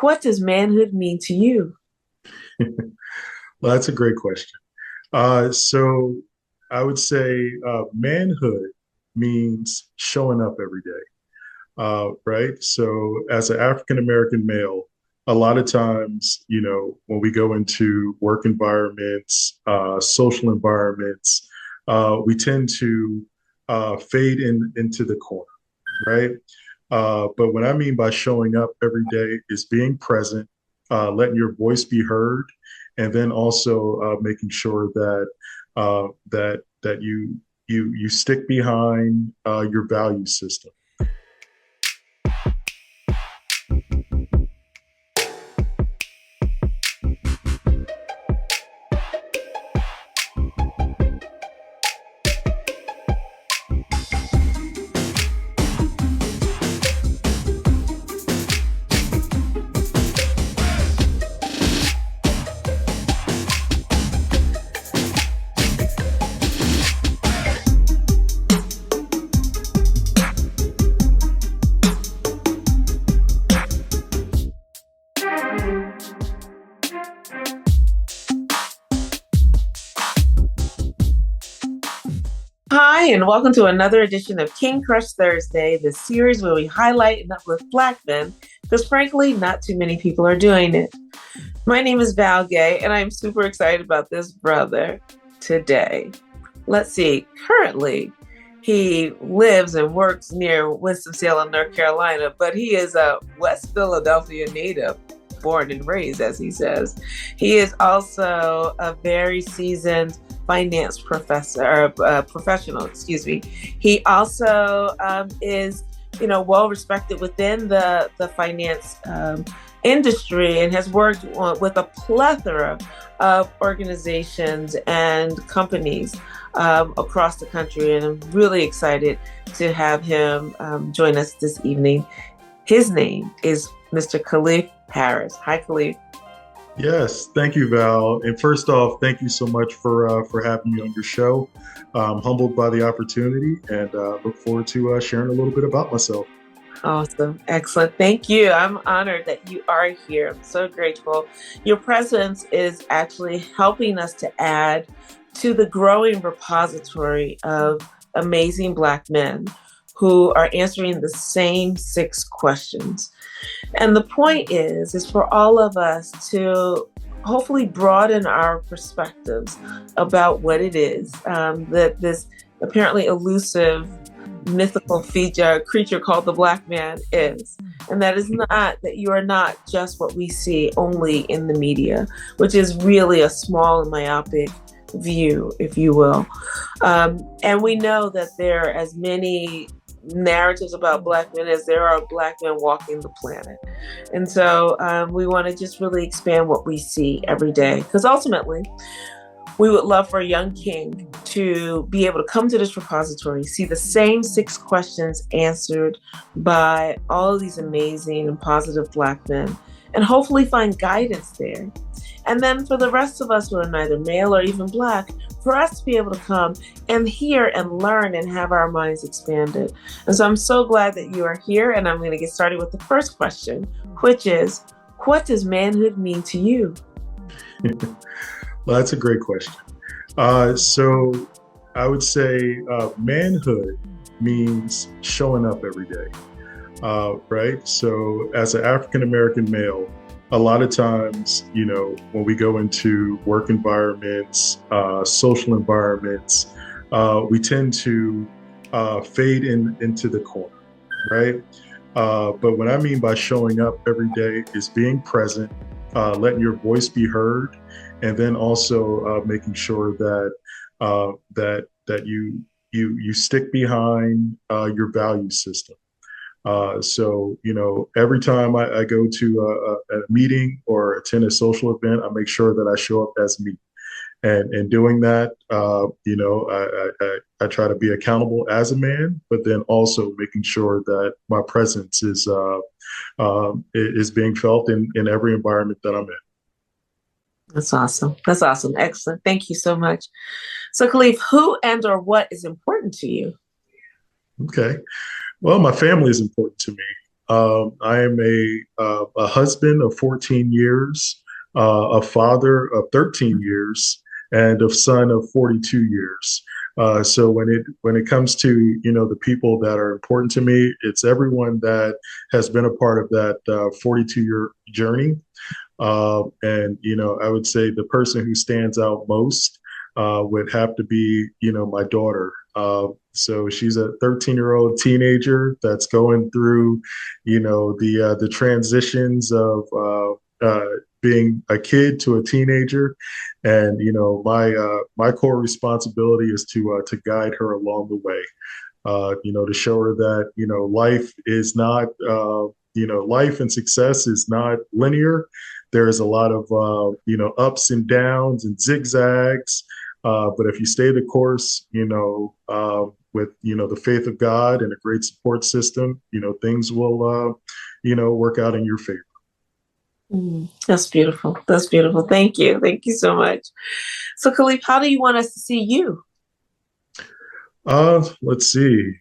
What does manhood mean to you? Well, that's a great question. So I would say manhood means showing up every day, right? So as an African American male, a lot of times, when we go into work environments, social environments, we tend to fade into the corner, right? But what I mean by showing up every day is being present, letting your voice be heard, and then also making sure that you stick behind your value system. Hi, and welcome to another edition of King Crush Thursday, the series where we highlight and uplift Black men, because frankly, not too many people are doing it. My name is Val Gay, and I'm super excited about this brother today. Let's see, currently, he lives and works near Winston-Salem, North Carolina, but he is a West Philadelphia native, born and raised, as he says. He is also a very seasoned finance professional, excuse me. He also is, well respected within the finance industry and has worked with a plethora of organizations and companies across the country. And I'm really excited to have him join us this evening. His name is Mr. Khalif Harris. Hi, Khalif. Yes, thank you, Val. And first off, thank you so much for having me on your show. I'm humbled by the opportunity and look forward to sharing a little bit about myself. Awesome. Excellent. Thank you. I'm honored that you are here. I'm so grateful. Your presence is actually helping us to add to the growing repository of amazing Black men who are answering the same 6 questions. And the point is for all of us to hopefully broaden our perspectives about what it is that this apparently elusive mythical creature called the Black man is. And that is not that you are not just what we see only in the media, which is really a small and myopic view, if you will. And we know that there are as many narratives about Black men as there are Black men walking the planet. And so we want to just really expand what we see every day, because ultimately we would love for a young king to be able to come to this repository, see the same 6 questions answered by all of these amazing and positive Black men, and hopefully find guidance there. And then for the rest of us who are neither male or even Black, for us to be able to come and hear and learn and have our minds expanded. And so I'm so glad that you are here, and I'm going to get started with the first question, which is, what does manhood mean to you? Well, that's a great question. So I would say manhood means showing up every day, right? So as an African American male, a lot of times, when we go into work environments, social environments, we tend to fade into the corner, right? But what I mean by showing up every day is being present, letting your voice be heard, and then also making sure that you stick behind your value system. So, every time I go to a meeting or attend a social event, I make sure that I show up as me. And in doing that, I try to be accountable as a man, but then also making sure that my presence is being felt in every environment that I'm in. That's awesome. That's awesome. Excellent. Thank you so much. So, Khalif, who and or what is important to you? Okay. Well, my family is important to me. I am a husband of 14 years, a father of 13 years, and a son of 42 years. So when it comes to the people that are important to me, it's everyone that has been a part of that 42-year journey. And I would say the person who stands out most would have to be my daughter. So she's a 13-year-old teenager that's going through the transitions of being a kid to a teenager, and my core responsibility is to guide her along the way. To show her that life is not life and success is not linear. There's a lot of ups and downs and zigzags, but if you stay the course, with the faith of God and a great support system, things will work out in your favor. That's beautiful. That's beautiful. Thank you. Thank you so much. So, Khalif, how do you want us to see you? Let's see.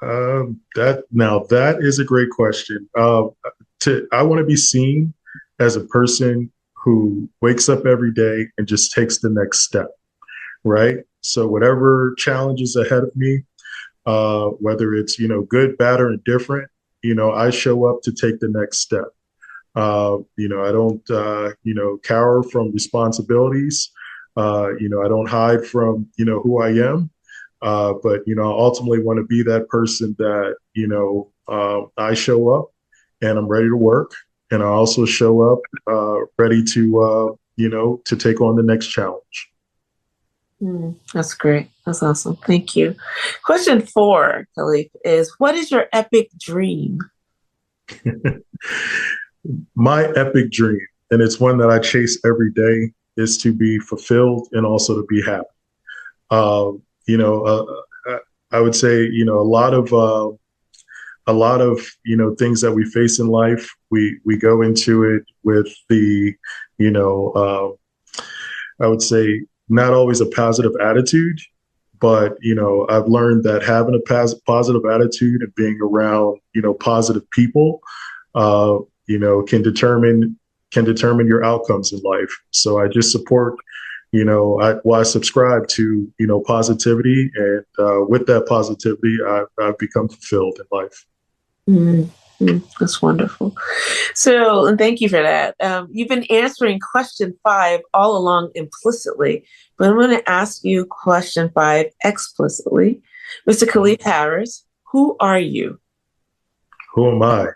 That is a great question. I want to be seen as a person who wakes up every day and just takes the next step, right? So whatever challenges ahead of me, whether it's good, bad, or indifferent, I show up to take the next step. I don't cower from responsibilities. I don't hide from who I am. But I ultimately want to be that person that I show up and I'm ready to work, and I also show up ready to to take on the next challenge. That's great. That's awesome. Thank you. Question 4, Khalif, is what is your epic dream? My epic dream, and it's one that I chase every day, is to be fulfilled and also to be happy. I would say, a lot of things that we face in life, we go into it with the, I would say not always a positive attitude, but I've learned that having a positive attitude and being around positive people, can determine your outcomes in life. So I just support. I subscribe to positivity, and with that positivity, I've become fulfilled in life. That's wonderful. So, and thank you for that. You've been answering question 5 all along implicitly, but I'm going to ask you question 5 explicitly. Mr. Khalif Harris, who are you? Who am I?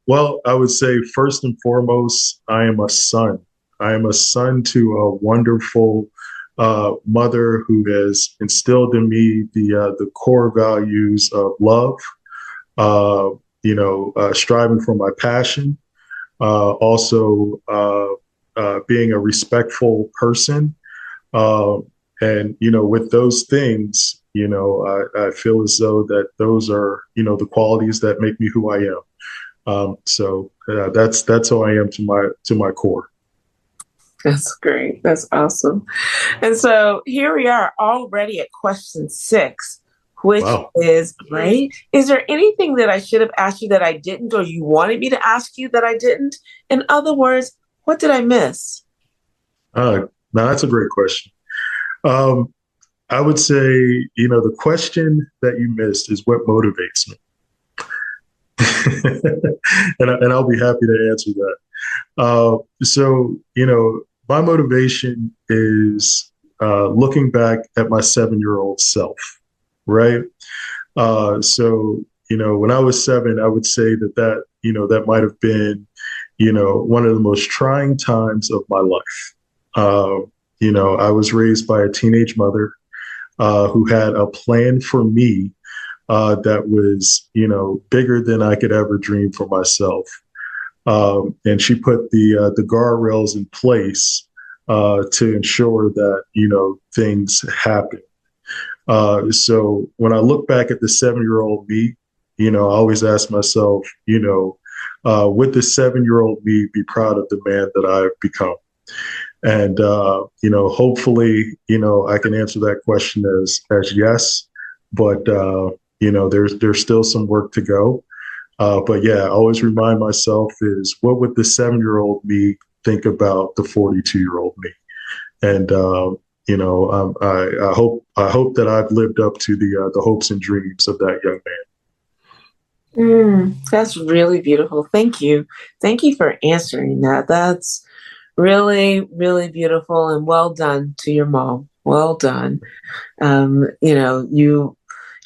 Well, I would say first and foremost, I am a son. I am a son to a wonderful mother who has instilled in me the core values of love, striving for my passion, also being a respectful person. And with those things, I feel as though that those are, the qualities that make me who I am. So that's who I am to my core. That's great. That's awesome. And so here we are already at question 6, which is great. Is there anything that I should have asked you that I didn't, or you wanted me to ask you that I didn't? In other words, what did I miss? Now that's a great question. I would say, the question that you missed is what motivates me. and I'll be happy to answer that. So, my motivation is looking back at my 7-year-old self, right? So, when I was 7, I would say that might have been, one of the most trying times of my life. I was raised by a teenage mother who had a plan for me that was, bigger than I could ever dream for myself. And she put the guardrails in place to ensure that, things happen. So when I look back at the 7-year-old me, I always ask myself, would the 7-year-old me be proud of the man that I've become? And, hopefully, I can answer that question as yes. But, there's still some work to go. But yeah, I always remind myself is what would the 7-year-old me think about the 42-year-old me? And I hope that I've lived up to the hopes and dreams of that young man. That's really beautiful. Thank you. Thank you for answering that. That's really, really beautiful, and well done to your mom. Well done.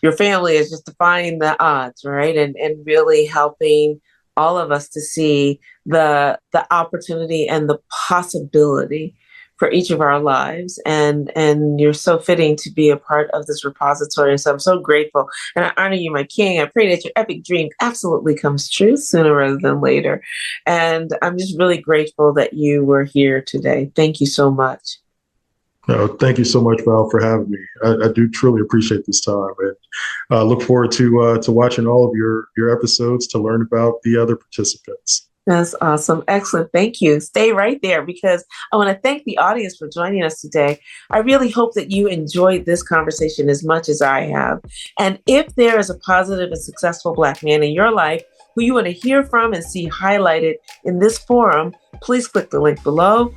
Your family is just defying the odds, right? And really helping all of us to see the opportunity and the possibility for each of our lives. And you're so fitting to be a part of this repository. So I'm so grateful. And I honor you, my king. I pray that your epic dream absolutely comes true sooner rather than later. And I'm just really grateful that you were here today. Thank you so much. No, thank you so much, Val, for having me. I do truly appreciate this time, and look forward to watching all of your episodes to learn about the other participants. That's awesome. Excellent. Thank you. Stay right there, because I want to thank the audience for joining us today. I really hope that you enjoyed this conversation as much as I have. And if there is a positive and successful Black man in your life who you want to hear from and see highlighted in this forum, please click the link below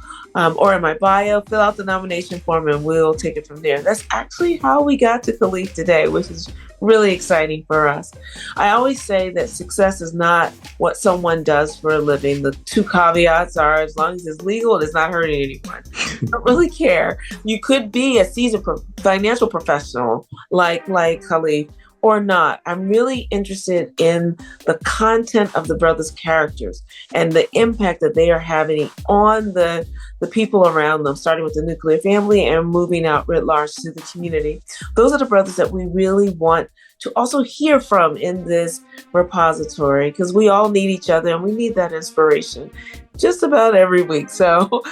or in my bio, fill out the nomination form, and we'll take it from there. That's actually how we got to Khalif today, which is really exciting for us. I always say that success is not what someone does for a living. The two caveats are, as long as it's legal, it is not hurting anyone. I don't really care. You could be a seasoned financial professional like Khalif, or not. I'm really interested in the content of the brothers' characters and the impact that they are having on the people around them, starting with the nuclear family and moving out writ large to the community. Those are the brothers that we really want to also hear from in this repository, because we all need each other and we need that inspiration just about every week. So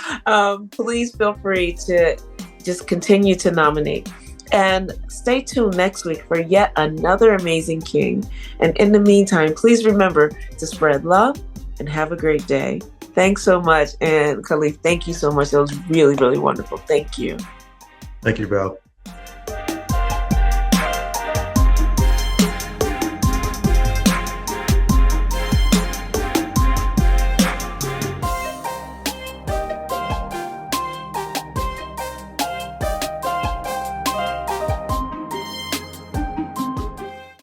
please feel free to just continue to nominate. And stay tuned next week for yet another amazing king. And in the meantime, please remember to spread love and have a great day. Thanks so much. And Khalif, thank you so much. That was really, really wonderful. Thank you. Thank you, Val.